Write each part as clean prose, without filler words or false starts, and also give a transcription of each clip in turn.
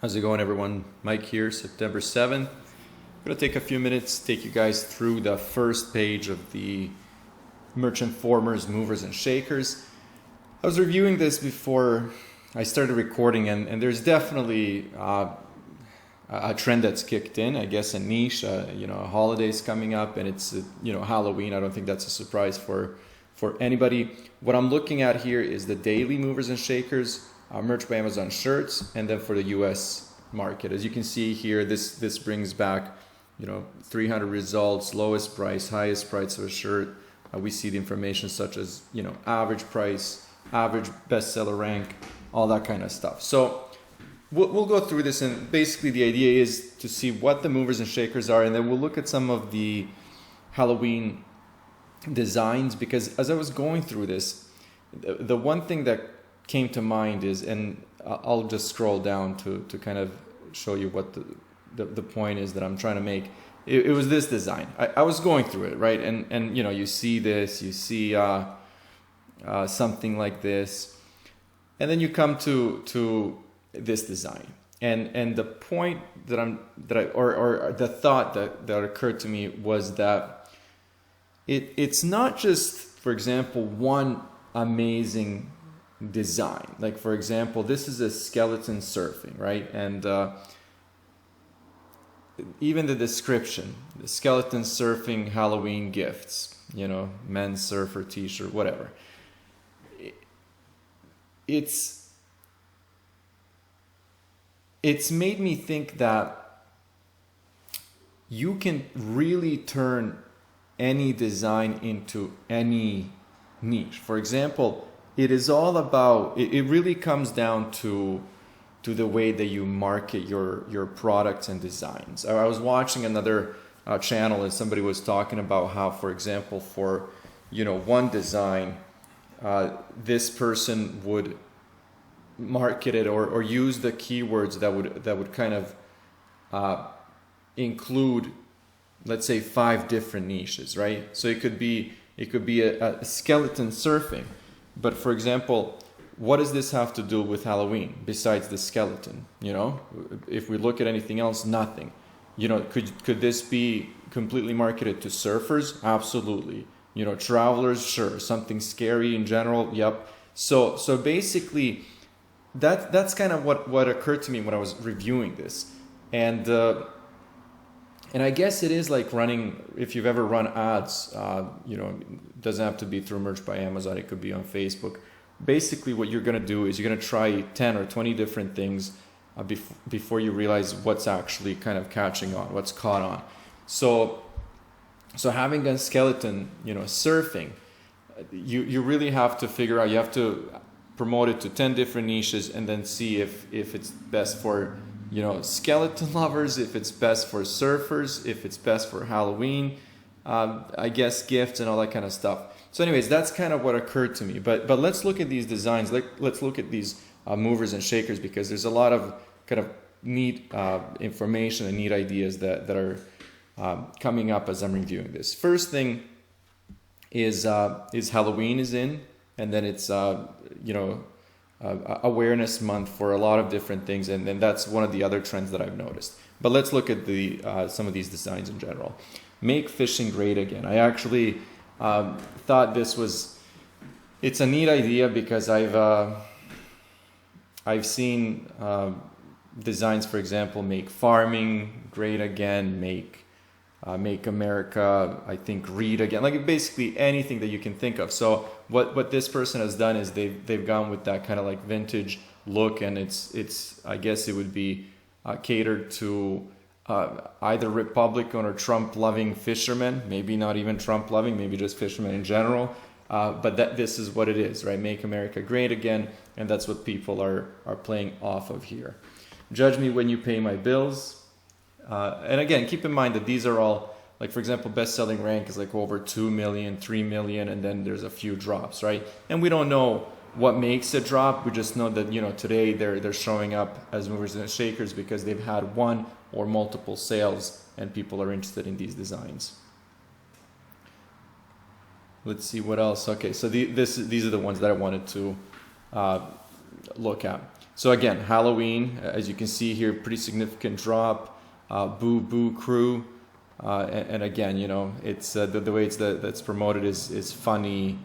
How's it going, everyone? Mike here, September 7th. I'm going to take a few minutes, take you guys through the first page of the Merchant Formers, Movers, and Shakers. I was reviewing this before I started recording, and there's definitely a trend that's kicked in, I guess a niche, holidays coming up, and it's, Halloween. I don't think that's a surprise for anybody. What I'm looking at here is the daily Movers and Shakers, Merch by Amazon shirts, and then for the US market. As you can see here, this brings back 300 results, lowest price, highest price of a shirt. We see the information such as average price, average bestseller rank, all that kind of stuff. So we'll go through this, and basically the idea is to see what the Movers and Shakers are, and then we'll look at some of the Halloween designs, because as I was going through this, the one thing that came to mind is, and I'll just scroll down to kind of show you what the point is that I'm trying to make. It was this design. I was going through it, right? And you see this, you see something like this, and then you come to this design. And the point or the thought that occurred to me was that it's not just, for example, one amazing design. Like, for example, this is a skeleton surfing, right? And even the description, the skeleton surfing Halloween gifts, men's surfer t-shirt, whatever. It's made me think that you can really turn any design into any niche. For example, it is all about, it really comes down to the way that you market your products and designs. I was watching another channel, and somebody was talking about how, for example, for one design, this person would market it or use the keywords that would kind of include, let's say, 5 different niches, right? So it could be a skeleton surfing. But for example, what does this have to do with Halloween besides the skeleton? If we look at anything else, nothing. Could this be completely marketed to surfers? Absolutely. Travelers, sure. Something scary in general, yep. So basically, that's kind of what occurred to me when I was reviewing this, and I guess it is like running. If you've ever run ads, it doesn't have to be through Merch by Amazon. It could be on Facebook. Basically, what you're going to do is you're going to try 10 or 20 different things before you realize what's actually kind of catching on, what's caught on. So having a skeleton, surfing, you really have to figure out. You have to promote it to 10 different niches, and then see if it's best for skeleton lovers, if it's best for surfers, if it's best for Halloween, I guess gifts and all that kind of stuff. So anyways, that's kind of what occurred to me. But let's look at these designs. Let's look at these movers and shakers, because there's a lot of kind of neat information and neat ideas that are coming up as I'm reviewing this. First thing is Halloween is in, and then it's awareness month for a lot of different things, and that's one of the other trends that I've noticed. But let's look at some of these designs in general. Make fishing great again. I actually thought it's a neat idea, because I've seen designs, for example, make farming great again, make America, I think, read again, like basically anything that you can think of. So what this person has done is they've gone with that kind of like vintage look, and it's I guess it would be catered to either Republican or Trump loving fishermen, maybe not even Trump loving, maybe just fishermen in general. But this is what it is, right? Make America great again, and that's what people are playing off of here. Judge me when you pay my bills. And again, keep in mind that these are all, like, for example, best-selling rank is like over 2 million, 3 million, and then there's a few drops, right? And we don't know what makes it drop. We just know that, today they're showing up as movers and shakers because they've had one or multiple sales and people are interested in these designs. Let's see what else. Okay, so these are the ones that I wanted to look at. So again, Halloween, as you can see here, pretty significant drop. Boo Boo Crew, and again, you know, it's the way that's promoted is funny,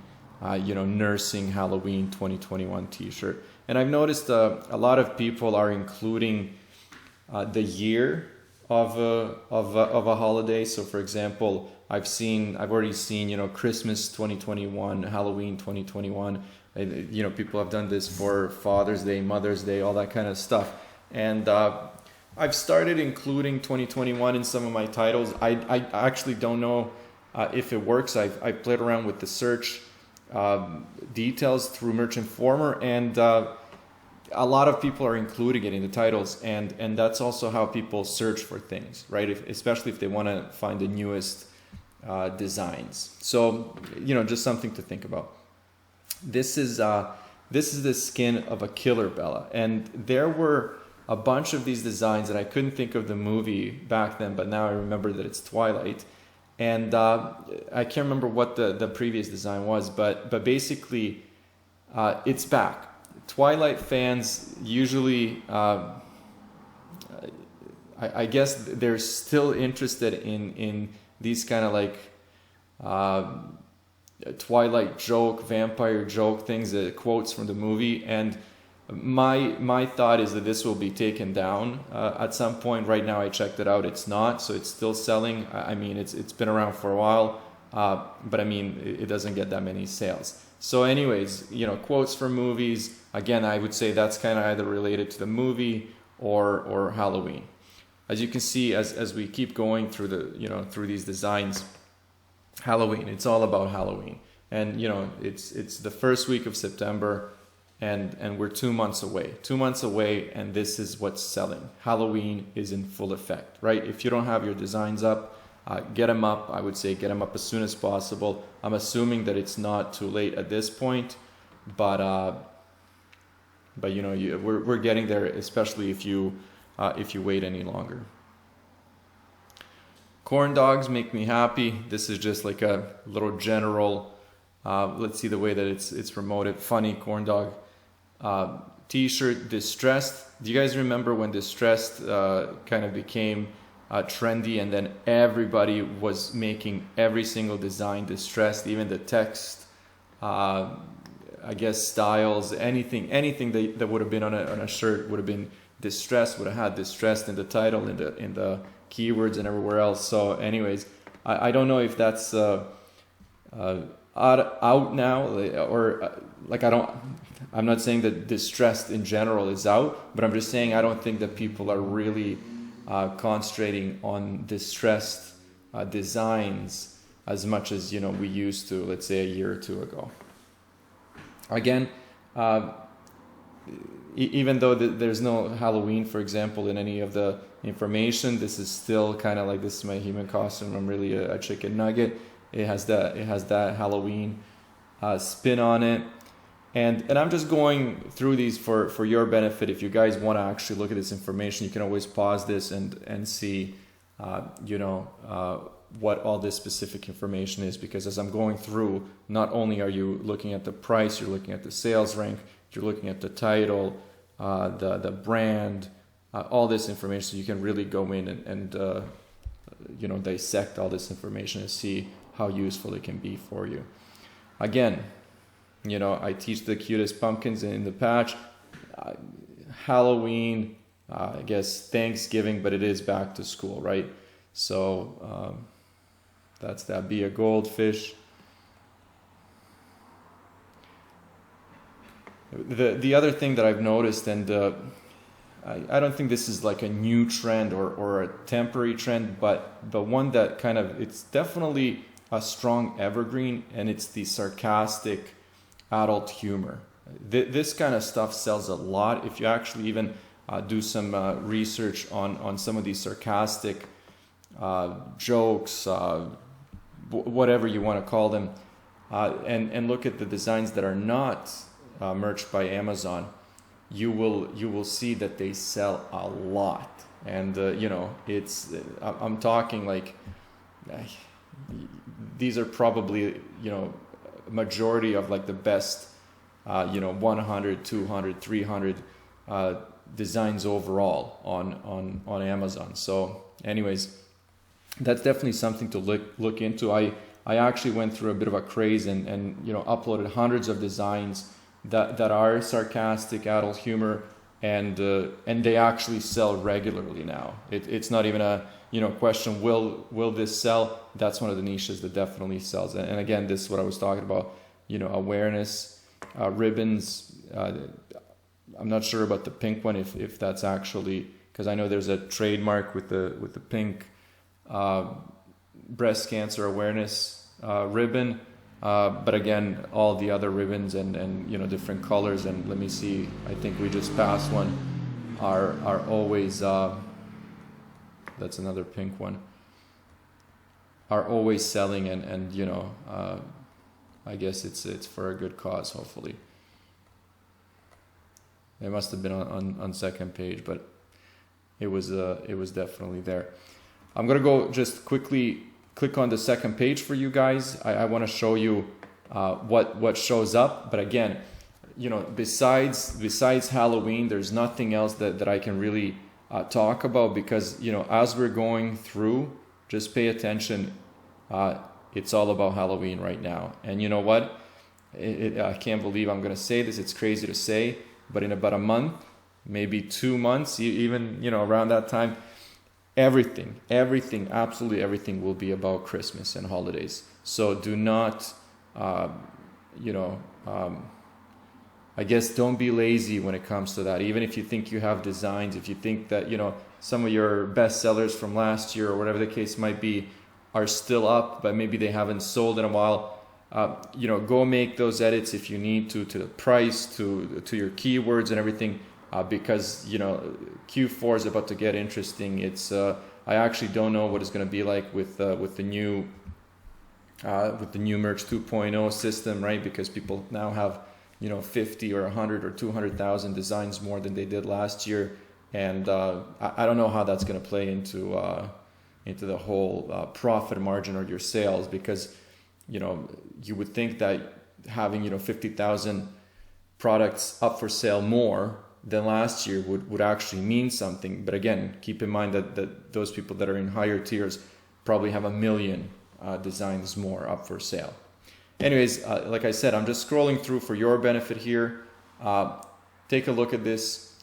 you know, nursing Halloween 2021 T-shirt. And I've noticed a lot of people are including the year of a holiday. So for example, I've already seen, you know, Christmas 2021, Halloween 2021. You know, people have done this for Father's Day, Mother's Day, all that kind of stuff. And I've started including 2021 in some of my titles. I actually don't know if it works. I've played around with the search details through Merch Informer, and a lot of people are including it in the titles, and that's also how people search for things, right? Especially if they want to find the newest designs. So, you know, just something to think about. This is the skin of a killer Bella, and there were a bunch of these designs, and I couldn't think of the movie back then, but now I remember that it's Twilight, and I can't remember what the previous design was, but basically it's back. Twilight fans usually, I guess they're still interested in these kind of like Twilight joke, vampire joke things, quotes from the movie, and my thought is that this will be taken down at some point. Right now I checked it out, it's not, so it's still selling. I mean, it's been around for a while, but I mean, it doesn't get that many sales. So anyways, you know, quotes from movies, again, I would say that's kind of either related to the movie or Halloween. As you can see, as we keep going through through these designs, Halloween, it's all about Halloween. And you know, it's the first week of September, and we're 2 months away. 2 months away, and this is what's selling. Halloween is in full effect, right? If you don't have your designs up, get them up. I would say get them up as soon as possible. I'm assuming that it's not too late at this point, but you know, we're getting there, especially if you wait any longer. Corn dogs make me happy. This is just like a little general. Let's see the way that it's promoted. Funny corn dog T-shirt. Distressed. Do you guys remember when distressed kind of became trendy, and then everybody was making every single design distressed, even the text, I guess styles, anything that would have been on a shirt would have been distressed, would have had distressed in the title, in the keywords and everywhere else. So anyways, I don't know if that's out now, or like I'm not saying that distressed in general is out, but I'm just saying I don't think that people are really concentrating on distressed designs as much as, you know, we used to, let's say a year or two ago. Again, even though there's no Halloween, for example, in any of the information, this is still kind of like, this is my human costume, I'm really a chicken nugget. It has that Halloween spin on it. And I'm just going through these for your benefit. If you guys want to actually look at this information, you can always pause this and see, what all this specific information is. Because as I'm going through, not only are you looking at the price, you're looking at the sales rank, you're looking at the title, the brand, all this information. So you can really go in and dissect all this information and see how useful it can be for you. Again, I teach the cutest pumpkins in the patch. Halloween, I guess Thanksgiving, but it is back to school, right? So that's that. Be a goldfish. The other thing that I've noticed, and I don't think this is like a new trend or a temporary trend, but one that kind of, it's definitely a strong evergreen, and it's the sarcastic adult humor. This kind of stuff sells a lot. If you actually even do some research on some of these sarcastic jokes, whatever you want to call them, and look at the designs that are not merched by Amazon, you will see that they sell a lot. And it's I'm talking like these are probably majority of like the best 100, 200, 300 designs overall on Amazon. So anyways, that's definitely something to look into. I actually went through a bit of a craze and you know, uploaded hundreds of designs that are sarcastic, adult humor, and they actually sell regularly now. It's not even a, you know, question, will this sell? That's one of the niches that definitely sells. And again, this is what I was talking about, you know, awareness, ribbons. I'm not sure about the pink one, if that's actually, because I know there's a trademark with the pink breast cancer awareness ribbon. But again, all the other ribbons and you know, different colors, and let me see, I think we just passed one, are always, that's another pink one, are always selling, and you know, I guess it's for a good cause, hopefully. It must have been on second page, but it was definitely there. I'm gonna go just quickly click on the second page for you guys. I want to show you what shows up, but again, you know, besides Halloween, there's nothing else that I can really talk about, because you know, as we're going through, just pay attention. It's all about Halloween right now, and you know what? I can't believe I'm gonna say this. It's crazy to say, but in about a month, maybe 2 months, even, you know, around that time, everything, absolutely everything will be about Christmas and holidays. So do not, you know, I guess don't be lazy when it comes to that. Even if you think you have designs, if you think that, you know, some of your best sellers from last year or whatever the case might be are still up, but maybe they haven't sold in a while, you know, go make those edits if you need to the price, to your keywords and everything. Because you know, Q4 is about to get interesting. It's I actually don't know what it's going to be like with the new Merch 2.0 system, right? Because people now have, you know, 50 or 100 or 200,000 designs more than they did last year, and I don't know how that's going to play into the whole profit margin or your sales, because you know, you would think that having, you know, 50,000 products up for sale more than last year would actually mean something. But again, keep in mind that those people that are in higher tiers probably have 1 million designs more up for sale. Anyways, like I said, I'm just scrolling through for your benefit here. Take a look at this.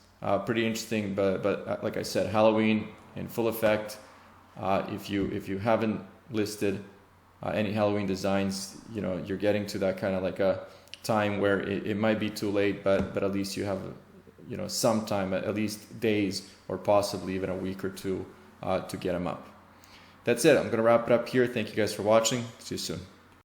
Pretty interesting, but like I said, Halloween in full effect. If you haven't listed any Halloween designs, you know, you're getting to that kind of like a time where it might be too late, but at least you have, you know, some time, at least days or possibly even a week or two to get them up. That's it. I'm going to wrap it up here. Thank you guys for watching. See you soon.